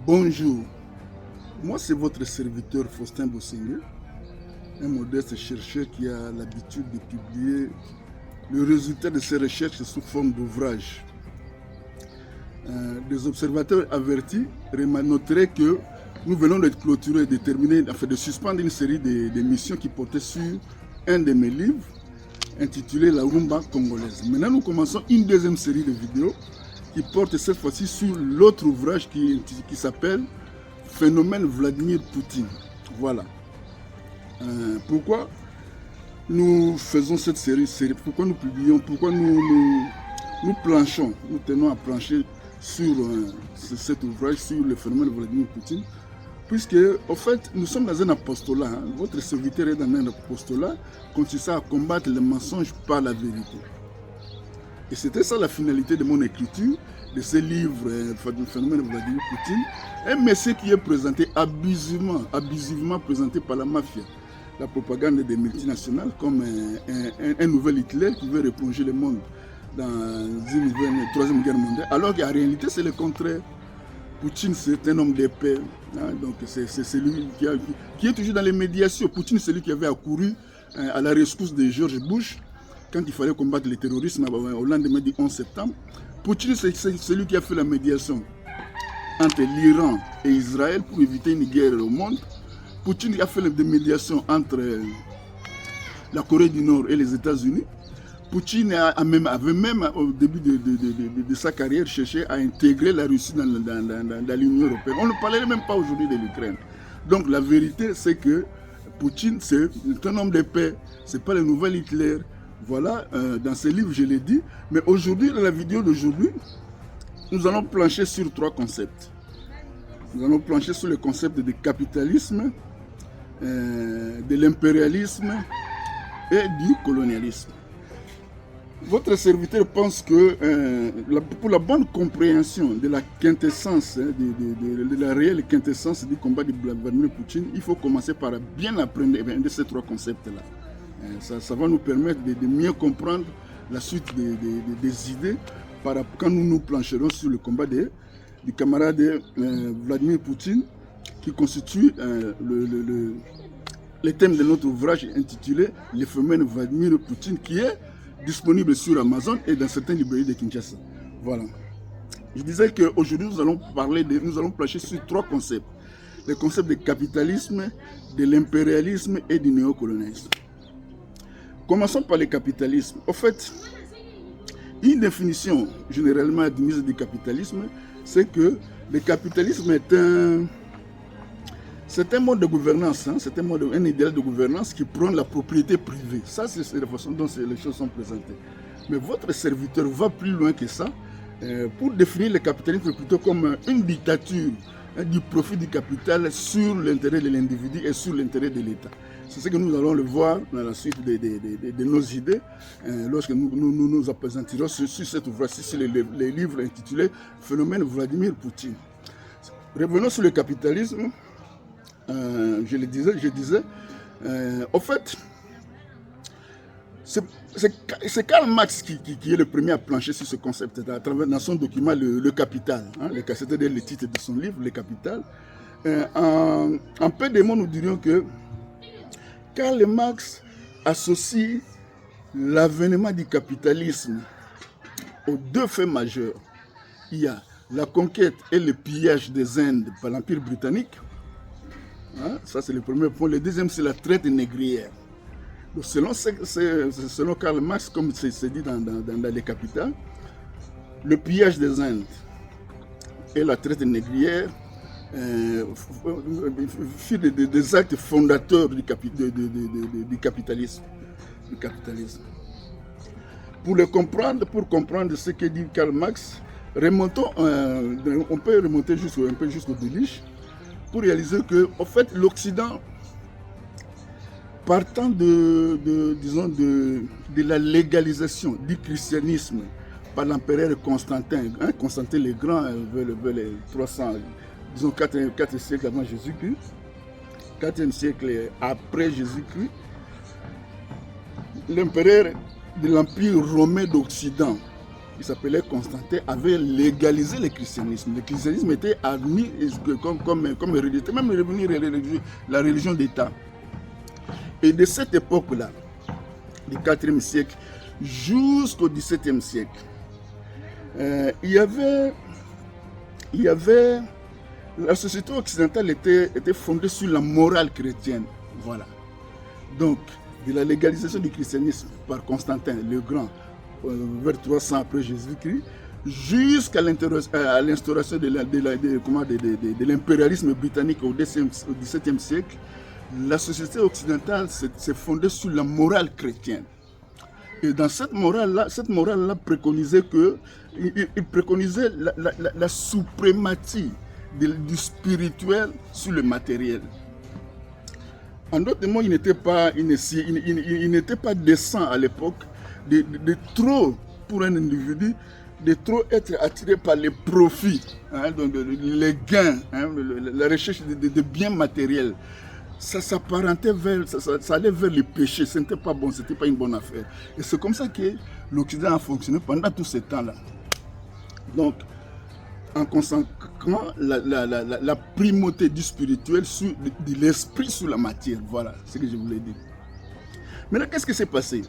Bonjour, moi c'est votre serviteur Faustin Bossingue, un modeste chercheur qui a l'habitude de publier le résultat de ses recherches sous forme d'ouvrage. Des observateurs avertis noteraient que nous venons de clôturer, de terminer, enfin de suspendre une série d'émissions qui portaient sur un de mes livres intitulé La Rumba congolaise. Maintenant nous commençons une deuxième série de vidéos qui porte cette fois-ci sur l'autre ouvrage qui s'appelle Phénomène Vladimir Poutine. Voilà. Pourquoi nous faisons cette série, pourquoi nous publions, pourquoi nous planchons, nous tenons à plancher sur cet ouvrage, sur le phénomène Vladimir Poutine, puisque, en fait, nous sommes dans un apostolat. Votre serviteur est dans un apostolat consistant à combattre le mensonge par la vérité. Et c'était ça la finalité de mon écriture, de ce livre, du phénomène Vladimir Poutine, un message qui est présenté abusivement présenté par la mafia, la propagande des multinationales, comme un nouvel Hitler qui veut replonger le monde dans une troisième guerre mondiale, alors qu'en réalité c'est le contraire. Poutine c'est un homme de paix, hein, donc c'est celui qui est toujours dans les médiations. Poutine c'est celui qui avait accouru à la rescousse de George Bush quand il fallait combattre le terrorisme au lendemain du 11 septembre. Poutine c'est celui qui a fait la médiation entre l'Iran et Israël pour éviter une guerre au monde. Poutine a fait la médiation entre la Corée du Nord et les États-Unis. Poutine avait même au début de sa carrière cherché à intégrer la Russie dans l'Union européenne. On ne parlait même pas aujourd'hui de l'Ukraine. Donc la vérité c'est que Poutine c'est un homme de paix, c'est pas le nouvel Hitler. Voilà, dans ce livre je l'ai dit. Mais aujourd'hui, dans la vidéo d'aujourd'hui, nous allons plancher sur trois concepts. Nous allons plancher sur le concept du capitalisme, de l'impérialisme et du colonialisme. Votre serviteur pense que pour la bonne compréhension de la quintessence, de la réelle quintessence du combat de Vladimir Poutine, il faut commencer par bien apprendre ces trois concepts-là. Ça va nous permettre de mieux comprendre la suite des idées quand nous plancherons sur le combat du camarade Vladimir Poutine, qui constitue le thème de notre ouvrage intitulé Le phénomène Vladimir Poutine, qui est disponible sur Amazon et dans certaines librairies de Kinshasa. Voilà. Je disais qu'aujourd'hui, nous allons plancher sur trois concepts. Le concept du capitalisme, de l'impérialisme et du néocolonialisme. Commençons par le capitalisme. En fait, une définition généralement admise du capitalisme, c'est que le capitalisme est un mode de gouvernance, hein, c'est un idéal de gouvernance qui prône la propriété privée. Ça, c'est la façon dont les choses sont présentées. Mais votre serviteur va plus loin que ça pour définir le capitalisme plutôt comme une dictature du profit du capital sur l'intérêt de l'individu et sur l'intérêt de l'État. C'est ce que nous allons le voir dans la suite de nos idées lorsque nous appesantirons sur cet ouvrage, sur les livres intitulés Phénomène Vladimir Poutine. Revenons sur le capitalisme. Je disais, en fait, c'est Karl Marx qui est le premier à plancher sur ce concept à travers dans son document Le Capital, hein, c'est-à-dire le titre de son livre, Le Capital. En peu de mots, nous dirions que Karl Marx associe l'avènement du capitalisme aux deux faits majeurs. Il y a la conquête et le pillage des Indes par l'Empire britannique. Hein, ça, c'est le premier point. Le deuxième, c'est la traite négrière. Donc, selon Karl Marx, comme c'est dit dans Les Capitales, le pillage des Indes et la traite négrière furent des actes fondateurs du capitalisme. Pour comprendre ce que dit Karl Marx, on peut remonter un peu jusqu'au Delitzsch pour réaliser que, en fait, l'Occident, partant de la légalisation du christianisme par l'empereur Constantin, hein, Constantin le Grand, vers les 300, disons 4 siècles avant Jésus-Christ, 4e siècle après Jésus-Christ, l'empereur de l'Empire romain d'Occident, qui s'appelait Constantin, avait légalisé le christianisme. Le christianisme était admis comme religion, même devenu la religion d'État. Et de cette époque-là, du 4e siècle jusqu'au 17e siècle, il y avait la société occidentale était fondée sur la morale chrétienne. Voilà. Donc, de la légalisation du christianisme par Constantin le Grand, vers 300 après Jésus-Christ, jusqu'à l'instauration de l'impérialisme britannique au XVIIe siècle, la société occidentale s'est fondée sur la morale chrétienne. Et dans cette morale-là préconisait la suprématie du spirituel sur le matériel. En d'autres mots, il n'était pas décent à l'époque de trop, pour un individu, de trop être attiré par les profits, donc les gains, la recherche de biens matériels. Ça s'apparentait ça allait vers le péché, ce n'était pas bon, ce n'était pas une bonne affaire. Et c'est comme ça que l'Occident a fonctionné pendant tout ce temps-là. Donc, en consacrant la primauté du spirituel, de l'esprit sur la matière. Voilà ce que je voulais dire. Maintenant, qu'est-ce qui s'est passé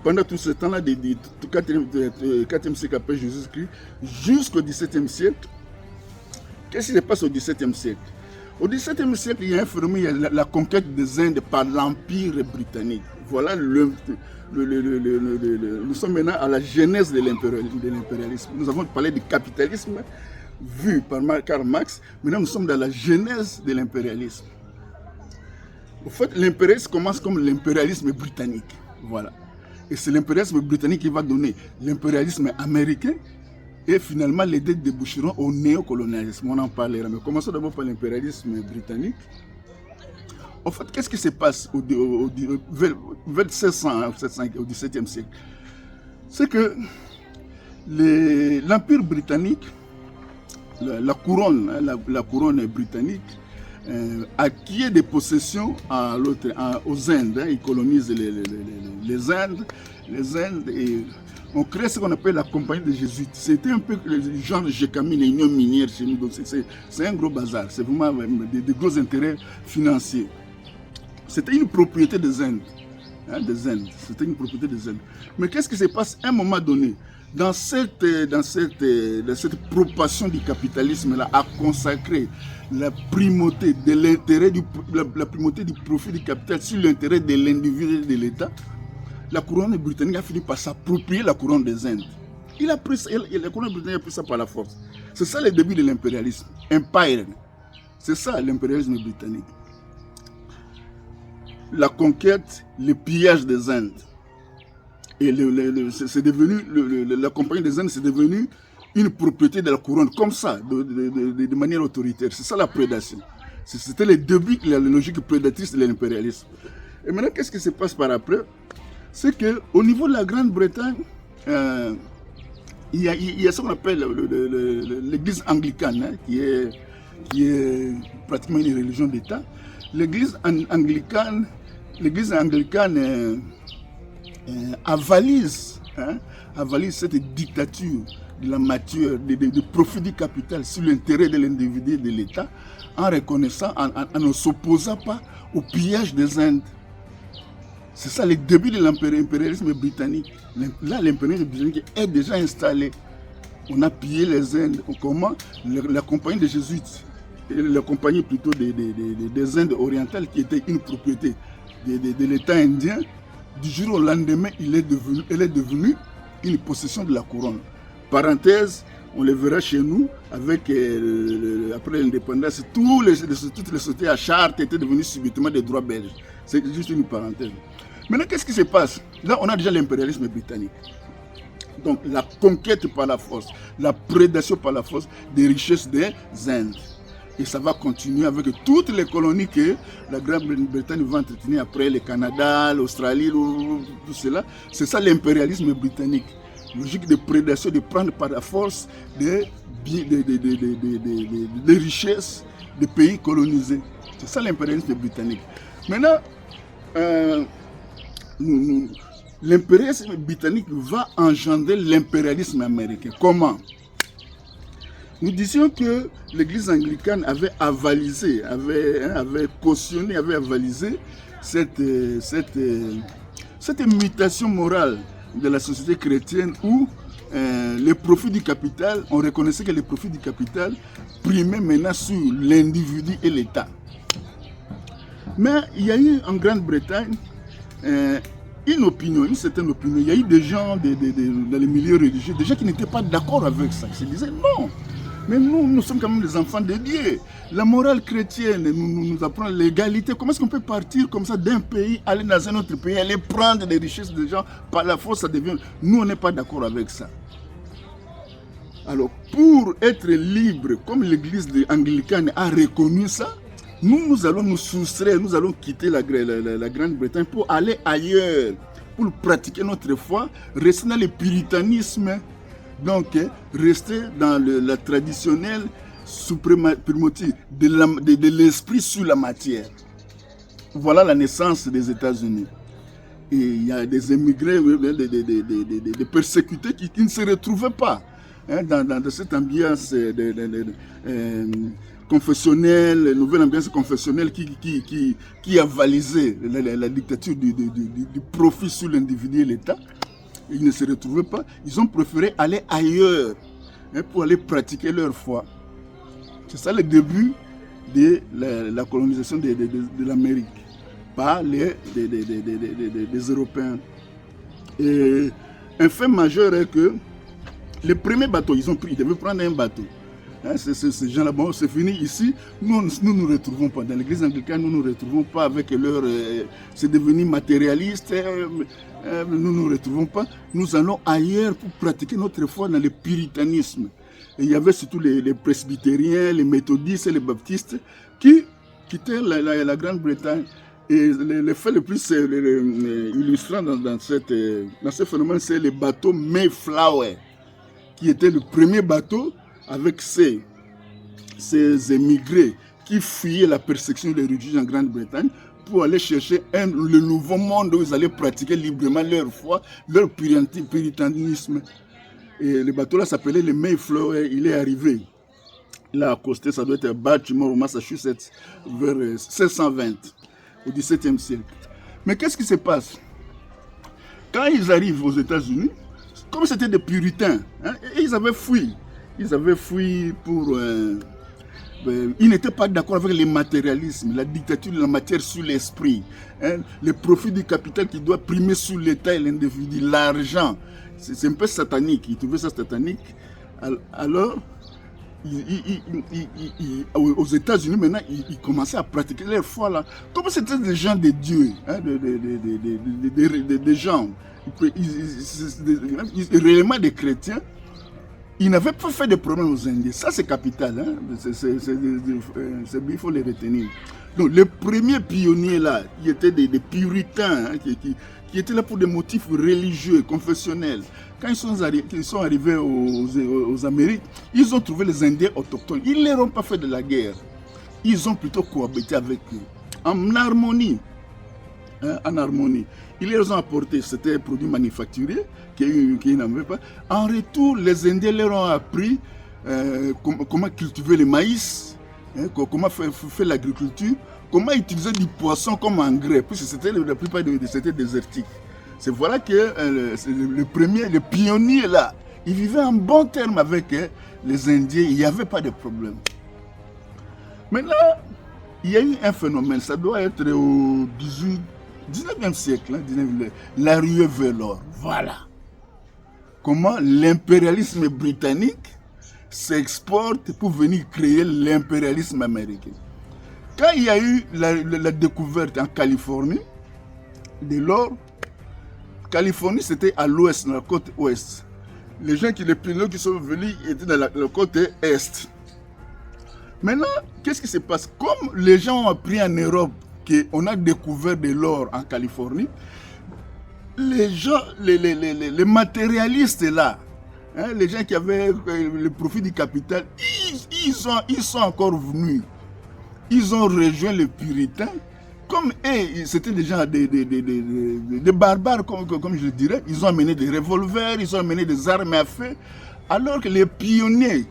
pendant tout ce temps-là, du 4e siècle après Jésus-Christ, jusqu'au 17e siècle? Qu'est-ce qui se passe au 17e siècle? Au XVIIe siècle, il y a un phénomène, il y a la conquête des Indes par l'Empire britannique. Voilà, nous sommes maintenant à la genèse de l'impérialisme. Nous avons parlé du capitalisme vu par Karl Marx. Maintenant, nous sommes dans la genèse de l'impérialisme. En fait, l'impérialisme commence comme l'impérialisme britannique. Voilà. Et c'est l'impérialisme britannique qui va donner l'impérialisme américain. Et finalement, les deux déboucheront au néocolonialisme. On en parlera. Mais commençons d'abord par l'impérialisme britannique. En fait, qu'est-ce qui se passe vers 1600, au XVIIe siècle? C'est que l'Empire britannique, la couronne britannique, acquiert des possessions aux Indes. Ils colonisent les Indes. Et on crée ce qu'on appelle la compagnie des jésuites. C'était un peu le genre de Gécamine et Union minière chez nous. Donc c'est un gros bazar. C'est vraiment des gros intérêts financiers. C'était une propriété des Indes. C'était une propriété des Indes. Mais qu'est-ce qui se passe à un moment donné? Dans cette proportion du capitalisme-là, à consacrer la primauté de l'intérêt la primauté du profit du capital sur l'intérêt de l'individu et de l'État, la couronne britannique a fini par s'approprier la couronne des Indes. La couronne britannique a pris ça par la force. C'est ça le début de l'impérialisme. Empire. C'est ça l'impérialisme britannique. La conquête, le pillage des Indes. Et c'est devenu, la compagnie des Indes, c'est devenu une propriété de la couronne, comme ça, de manière autoritaire. C'est ça la prédation. C'était le début de la logique prédatrice de l'impérialisme. Et maintenant, qu'est-ce qui se passe par après? C'est qu'au niveau de la Grande-Bretagne, il y a ce qu'on appelle l'église anglicane, qui est pratiquement une religion d'État. L'église anglicane avalise cette dictature de la matière, de profit du capital sur l'intérêt de l'individu et de l'État, en reconnaissant, en ne s'opposant pas au pillage des Indes. C'est ça le début de l'impérialisme britannique. Là, l'impérialisme britannique est déjà installé. On a pillé les Indes. Comment? La compagnie des jésuites, la compagnie plutôt des Indes orientales, qui était une propriété de l'État indien, du jour au lendemain, elle est devenue une possession de la couronne. Parenthèse, on le verra chez nous, avec après l'indépendance, toutes les sociétés à charte étaient devenues subitement des droits belges. C'est juste une parenthèse. Maintenant, qu'est-ce qui se passe? Là, on a déjà l'impérialisme britannique. Donc, la conquête par la force, la prédation par la force des richesses des Indes. Et ça va continuer avec toutes les colonies que la Grande-Bretagne va entretenir après, le Canada, l'Australie, tout cela. C'est ça l'impérialisme britannique. Logique de prédation, de prendre par la force des richesses des pays colonisés. C'est ça l'impérialisme britannique. Maintenant, l'impérialisme britannique va engendrer l'impérialisme américain. Comment? Nous disions que l'église anglicane avait avalisé, avait cautionné, avait avalisé cette mutation morale de la société chrétienne où les profits du capital, on reconnaissait que les profits du capital primaient maintenant sur l'individu et l'État. Mais il y a eu en Grande-Bretagne une opinion, une certaine opinion. Il y a eu des gens dans les milieux religieux, des gens qui n'étaient pas d'accord avec ça. Ils se disaient non, mais nous sommes quand même des enfants de Dieu. La morale chrétienne nous apprend l'égalité. Comment est-ce qu'on peut partir comme ça d'un pays, aller dans un autre pays, aller prendre des richesses des gens, par la force ça devient... Nous, on n'est pas d'accord avec ça. Alors, pour être libre, comme l'église anglicane a reconnu ça, nous allons nous soustraire, nous allons quitter la Grande-Bretagne pour aller ailleurs, pour pratiquer notre foi, rester dans le puritanisme, donc rester dans la traditionnelle suprématie de l'esprit sur la matière. Voilà la naissance des États-Unis. Et il y a des émigrés, des persécutés qui ne se retrouvaient pas dans cette ambiance confessionnelle, nouvelle ambiance confessionnelle qui a avalisé la dictature du profit sur l'individu et l'État. Ils ne se retrouvaient pas. Ils ont préféré aller ailleurs pour aller pratiquer leur foi. C'est ça le début de la colonisation de l'Amérique par des Européens. Et un fait majeur est que les premiers bateaux, ils devaient prendre un bateau. Ces gens-là, bon, c'est fini ici. Nous ne nous retrouvons pas. Dans l'église anglicane, nous ne nous retrouvons pas avec leur... c'est devenu matérialiste. Nous ne nous retrouvons pas. Nous allons ailleurs pour pratiquer notre foi dans le puritanisme. Et il y avait surtout les presbytériens, les méthodistes et les baptistes qui quittaient la Grande-Bretagne. Et le fait le plus illustrant dans ce phénomène, c'est le bateau Mayflower, qui était le premier bateau avec ces émigrés qui fuyaient la persécution des religieux en Grande-Bretagne pour aller chercher le nouveau monde où ils allaient pratiquer librement leur foi, leur puritanisme. Et le bateau là s'appelait le Mayflower. Il est arrivé. Il a accosté, ça doit être à Baltimore, au Massachusetts, vers 1620, au XVIIe siècle. Mais qu'est-ce qui se passe? Quand ils arrivent aux États-Unis, comme c'était des puritains, ils avaient fui. Ils avaient fui pour... ils n'étaient pas d'accord avec le matérialisme, la dictature de la matière sur l'esprit, le profit du capital qui doit primer sur l'État et l'individu, l'argent. C'est un peu satanique, ils trouvaient ça satanique. Alors, aux États-Unis, maintenant, ils commençaient à pratiquer leur foi là. Comme c'était des gens de Dieu, des gens, réellement des chrétiens, ils n'avaient pas fait de problème aux Indiens. Ça, c'est capital. Il faut les retenir. Donc, les premiers pionniers là, qui étaient des puritains, qui étaient là pour des motifs religieux, confessionnels. Quand ils sont arrivés aux Amériques, ils ont trouvé les Indiens autochtones. Ils ne leur ont pas fait de la guerre. Ils ont plutôt cohabité avec eux. En harmonie. En harmonie. Ils leur ont apporté, c'était un produit manufacturier qu'ils n'avaient pas. En retour, les Indiens leur ont appris comment cultiver le maïs, comment faire l'agriculture, comment utiliser du poisson comme engrais, puisque la plupart c'était désertique. C'est voilà que le pionnier là, il vivait en bon terme avec les Indiens, il n'y avait pas de problème. Maintenant, il y a eu un phénomène, ça doit être au 19e siècle, la ruée vers l'or. Voilà. Comment l'impérialisme britannique s'exporte pour venir créer l'impérialisme américain. Quand il y a eu la découverte en Californie de l'or, Californie c'était à l'ouest, dans la côte ouest. Les pilotes qui sont venus étaient dans la côte est. Maintenant, qu'est-ce qui se passe? Comme les gens ont appris en Europe qu'on a découvert de l'or en Californie, les gens, les matérialistes là, les gens qui avaient le profit du capital, ils sont encore venus. Ils ont rejoint les puritains comme c'était déjà des barbares, comme je le dirais, ils ont amené des revolvers, ils ont amené des armes à feu, alors que les pionniers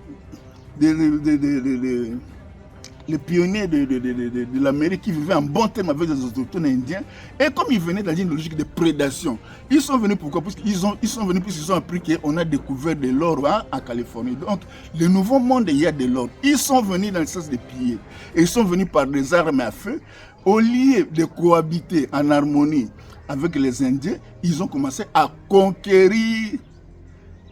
les pionniers de l'Amérique qui vivaient en bon terme avec les autochtones indiens, et comme ils venaient dans une logique de prédation, ils sont venus pourquoi? Parce qu'ils sont venus parce qu'ils ont appris qu'on a découvert de l'or en Californie. Donc, le nouveau monde, il y a de l'or. Ils sont venus dans le sens de piller. Et ils sont venus par des armes à feu. Au lieu de cohabiter en harmonie avec les Indiens, ils ont commencé à conquérir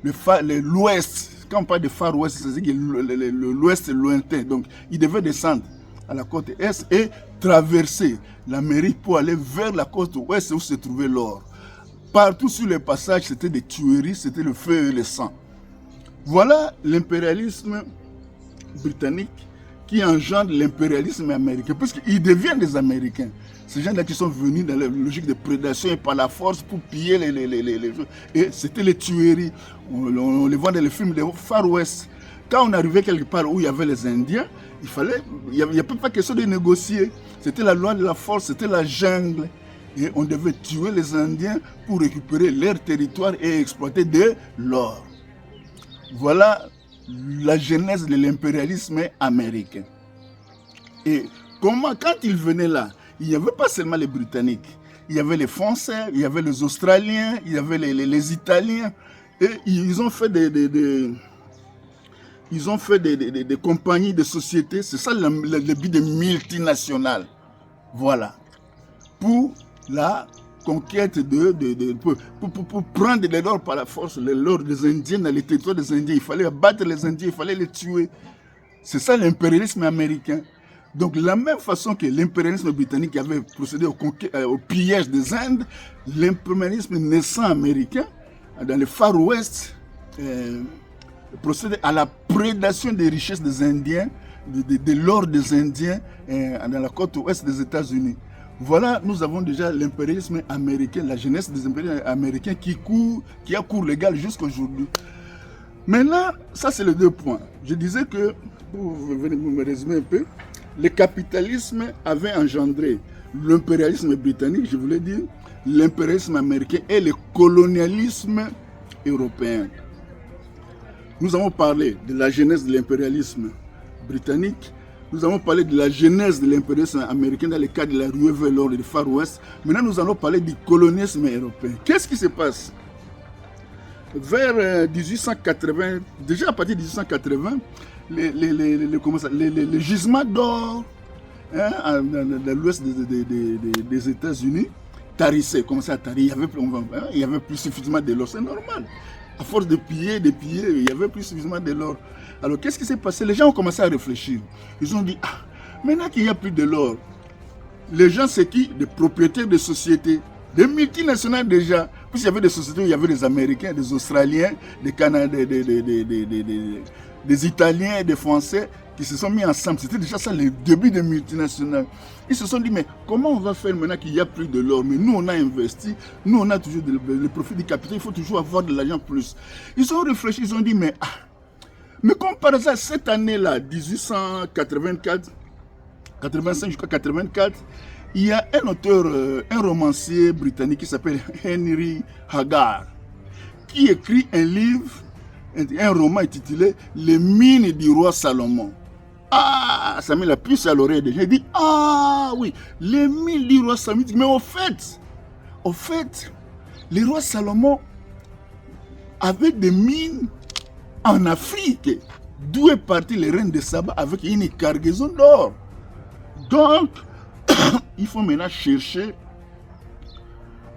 l'Ouest. Quand on parle de Far West, c'est-à-dire l'Ouest lointain. Donc, ils devaient descendre à la côte Est et traverser l'Amérique pour aller vers la côte Ouest où se trouvait l'or. Partout sur les passages, c'était des tueries, c'était le feu et le sang. Voilà l'impérialisme britannique qui engendre l'impérialisme américain, puisqu'ils deviennent des Américains. Ces gens-là qui sont venus dans la logique de prédation et par la force pour piller les choses. Et c'était les tueries. On les voit dans les films de Far West. Quand on arrivait quelque part où il y avait les Indiens, il n'y avait pas question de négocier. C'était la loi de la force, c'était la jungle. Et on devait tuer les Indiens pour récupérer leur territoire et exploiter de l'or. Voilà la genèse de l'impérialisme américain. Et quand ils venaient là, il n'y avait pas seulement les Britanniques, il y avait les Français, il y avait les Australiens, il y avait les Italiens, et ils ont fait des compagnies, des sociétés, c'est ça le but des multinationales. Voilà. Pour la conquête pour prendre l'or par la force, l'or des Indiens dans les territoires des Indiens. Il fallait abattre les Indiens, il fallait les tuer. C'est ça l'impérialisme américain. Donc, de la même façon que l'impérialisme britannique avait procédé au pillage des Indes, l'impérialisme naissant américain, dans le Far West, procédait à la prédation des richesses des Indiens, de l'or des Indiens dans la côte ouest des États-Unis. Voilà, nous avons déjà l'impérialisme américain, la jeunesse des impérialismes américains qui a cours légal jusqu'à aujourd'hui. Maintenant, ça c'est les deux points. Je disais que, pour me résumer un peu, le capitalisme avait engendré l'impérialisme britannique, je voulais dire, l'impérialisme américain et le colonialisme européen. Nous avons parlé de la genèse de l'impérialisme britannique, nous avons parlé de la genèse de l'impérialisme américain dans le cadre de la ruée vers l'or et du Far West. Maintenant, nous allons parler du colonialisme européen. Qu'est-ce qui se passe? Vers 1880, déjà à partir de 1880, les gisements d'or dans l'ouest des États-Unis tarissaient, commençaient à tarir. Il y avait plus suffisamment de l'or, c'est normal. À force de piller, il n'y avait plus suffisamment de l'or. Alors, qu'est-ce qui s'est passé? Les gens ont commencé à réfléchir. Ils ont dit, maintenant qu'il n'y a plus de l'or, les gens, c'est qui? Des propriétaires de sociétés, des multinationales déjà. Puisqu'il y avait des sociétés où il y avait des Américains, des Australiens, des Canadiens, des Italiens et des Français qui se sont mis ensemble. C'était déjà ça le début des multinationales. Ils se sont dit, mais comment on va faire maintenant qu'il n'y a plus de l'or? Mais nous, on a investi, nous, on a toujours le profit du capital, il faut toujours avoir de l'argent plus. Ils ont réfléchi, ils ont dit, mais comme par exemple, cette année-là, 1884, 85 jusqu'à 84, il y a un auteur, un romancier britannique qui s'appelle Henry Haggard, qui écrit un livre, un roman intitulé « Les mines du roi Salomon ». Ah, ça met la puce à l'oreille des gens. Il dit, oui, les mines du roi Salomon. Mais au fait, le roi Salomon avait des mines en Afrique, d'où est parti le reine de Saba avec une cargaison d'or. Donc, il faut maintenant chercher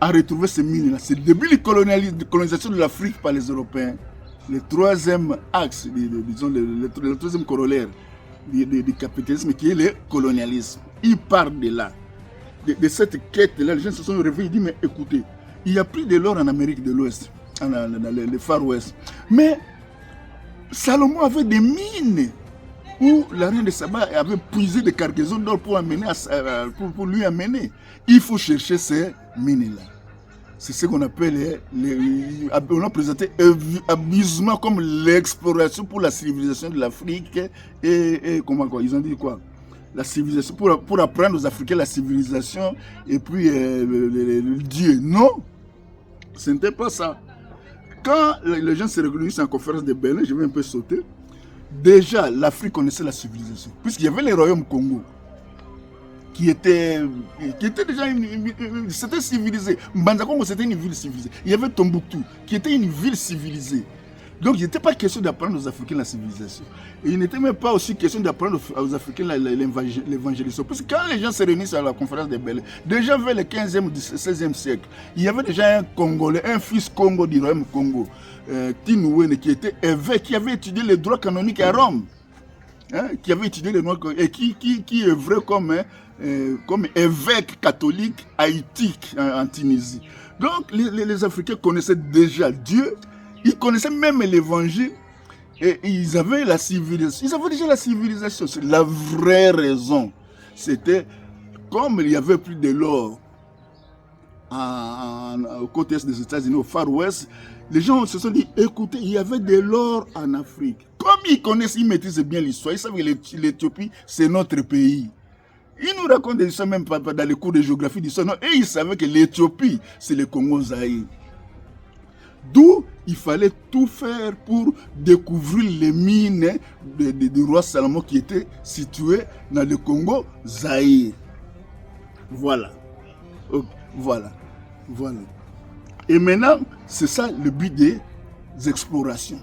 à retrouver ces mines-là. C'est le début de la colonisation de l'Afrique par les Européens. Le troisième axe, disons, le troisième corollaire du capitalisme qui est le colonialisme. Il part de là, de cette quête-là. Les gens se sont réveillés, ils disent, mais écoutez, il n'y a plus de l'or en Amérique de l'Ouest, dans le Far West. Mais Salomon avait des mines où la reine de Saba avait puisé des cargaisons d'or pour lui amener. Il faut chercher ces mines-là. C'est ce qu'on appelle, on a présenté abusement comme l'exploration pour la civilisation de l'Afrique et comment quoi, ils ont dit quoi? la civilisation, pour apprendre aux Africains la civilisation et puis le Dieu. Non, ce n'était pas ça. Quand les gens se réunissent en conférence de Berlin, je vais un peu sauter. Déjà, l'Afrique connaissait la civilisation, puisqu'il y avait les royaumes Congo qui était déjà c'était civilisé. Mbanza Congo, c'était une ville civilisée. Il y avait Tombouctou, qui était une ville civilisée. Donc, il n'était pas question d'apprendre aux Africains la civilisation. Et il n'était même pas aussi question d'apprendre aux Africains l'évangélisation. Parce que quand les gens se réunissent à la conférence de Berlin, déjà vers le 15e, 16e siècle, il y avait déjà un Congolais, un fils Congo du royaume Congo, Tinouene, qui était évêque, qui avait étudié les droits canoniques à Rome. Qui avait étudié les droits et qui œuvrait comme évêque catholique haïtique en Tunisie. Donc, les Africains connaissaient déjà Dieu. Ils connaissaient même l'évangile et ils avaient la civilisation. Ils avaient déjà la civilisation. C'est la vraie raison. C'était comme il y avait plus de l'or au côté est des États-Unis, au Far West, les gens se sont dit, écoutez, il y avait de l'or en Afrique. Comme ils connaissent, ils maîtrisent bien l'histoire. Ils savent que l'Éthiopie, c'est notre pays. Ils nous racontent des histoires même pas dans les cours de géographie d'histoire. Non, et ils savaient que l'Éthiopie, c'est le Congo-Zaïre. D'où il fallait tout faire pour découvrir les mines du roi Salomon qui étaient situées dans le Congo Zaïre. Voilà. Voilà. Voilà. Et maintenant, c'est ça le but des explorations.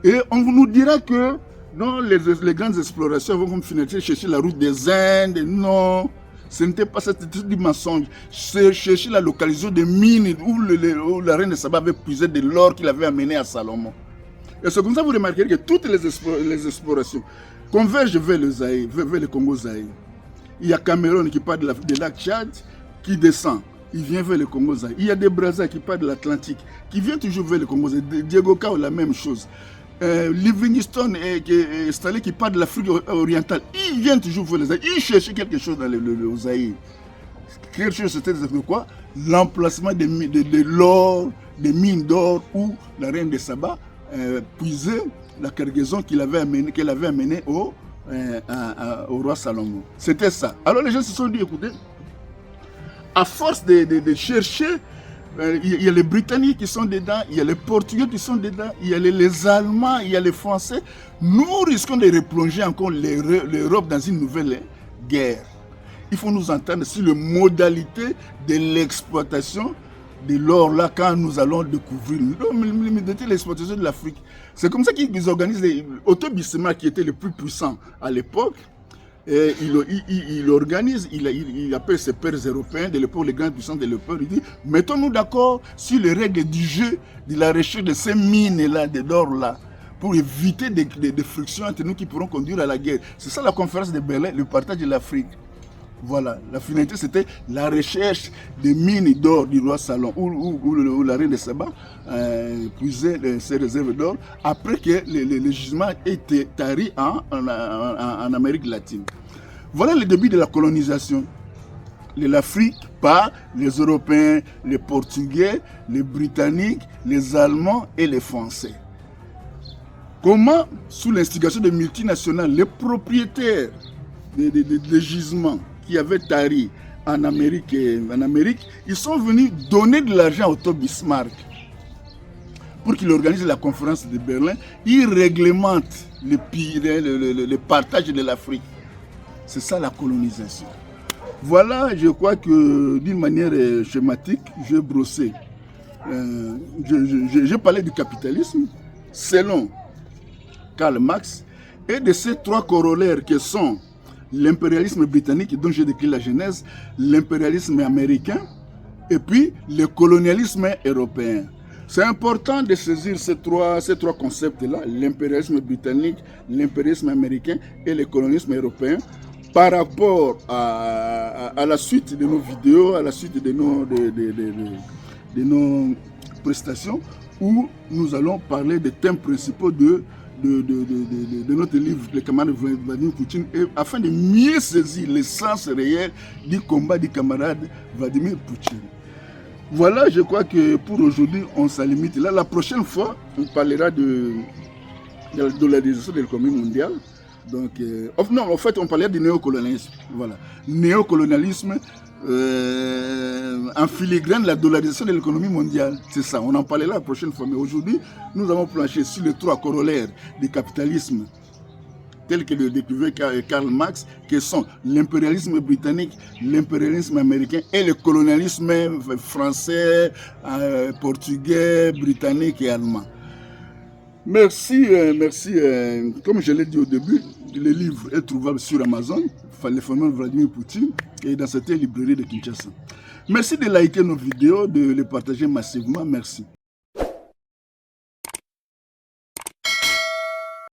Et on nous dira que non, les grandes explorations vont finir chercher la route des Indes. Non. Ce n'était pas ça, c'était du mensonge. C'est chercher la localisation des mines où la reine de Saba avait puisé de l'or qu'il avait amené à Salomon. Et c'est comme ça que vous remarquerez que toutes les explorations convergent vers le Zaïre, vers le Congo Zaïre. Il y a Cameroun qui part de lac Tchad, qui descend, il vient vers le Congo Zaïre. Il y a des Brazza qui partent de l'Atlantique, qui viennent toujours vers le Congo Zaïre. Diego Cao, la même chose. Livingstone et Stanley qui partent de l'Afrique orientale, ils viennent toujours vers le Zaïre, ils cherchent quelque chose dans le Zaïre. Quelque chose, c'était quoi? L'emplacement de l'or, des mines d'or où la reine de Saba puisait la cargaison qu'elle avait amenée au roi Salomon. C'était ça. Alors les gens se sont dit, écoutez, à force de chercher, il y a les Britanniques qui sont dedans, il y a les Portugais qui sont dedans, il y a les Allemands, il y a les Français. Nous risquons de replonger encore l'Europe dans une nouvelle guerre. Il faut nous entendre sur les modalités de l'exploitation de l'or là quand nous allons découvrir l'exploitation de l'Afrique. C'est comme ça qu'ils organisent Otto Bismarck qui était le plus puissant à l'époque. Et il organise, il appelle ses pairs européens de l'époque, les grandes puissances de l'époque, il dit, mettons-nous d'accord sur les règles du jeu de la recherche de ces mines-là, d'or-là, pour éviter des frictions entre nous qui pourront conduire à la guerre. C'est ça la conférence de Berlin, le partage de l'Afrique. Voilà, la finalité c'était la recherche des mines d'or du roi Salomon, où la reine de Saba puisait ses réserves d'or, après que le jugement ait été tari en Amérique latine. Voilà le début de la colonisation de l'Afrique par les Européens, les Portugais, les Britanniques, les Allemands et les Français. Comment, sous l'instigation des multinationales, les propriétaires des gisements qui avaient tari en Amérique, ils sont venus donner de l'argent à Otto Bismarck pour qu'il organise la conférence de Berlin. Il réglemente le partage de l'Afrique. C'est ça la colonisation. Voilà, je crois que d'une manière schématique, j'ai brossé. J'ai parlé du capitalisme selon Karl Marx et de ces trois corollaires qui sont l'impérialisme britannique dont j'ai décrit la genèse, l'impérialisme américain et puis le colonialisme européen. C'est important de saisir ces trois concepts-là, l'impérialisme britannique, l'impérialisme américain et le colonialisme européen, par rapport à la suite de nos vidéos, à la suite de nos prestations, où nous allons parler des thèmes principaux de notre livre, les camarades Vladimir Poutine, afin de mieux saisir l'essence réelle du combat du camarade Vladimir Poutine. Voilà, je crois que pour aujourd'hui, on s'en limite là. La prochaine fois, on parlera de la dollarisation de l'économie mondiale. Donc, non, en fait, on parlait du néocolonialisme. Voilà. Néocolonialisme en filigrane la dollarisation de l'économie mondiale. C'est ça, on en parlera la prochaine fois. Mais aujourd'hui, nous avons planché sur les 3 corollaires du capitalisme tel que le décrivait Karl Marx, qui sont l'impérialisme britannique, l'impérialisme américain et le colonialisme français, portugais, britannique et allemand. Merci, merci. Comme je l'ai dit au début, le livre est trouvable sur Amazon, le phénomène Vladimir Poutine, et dans certaines librairies de Kinshasa. Merci de liker nos vidéos, de les partager massivement. Merci.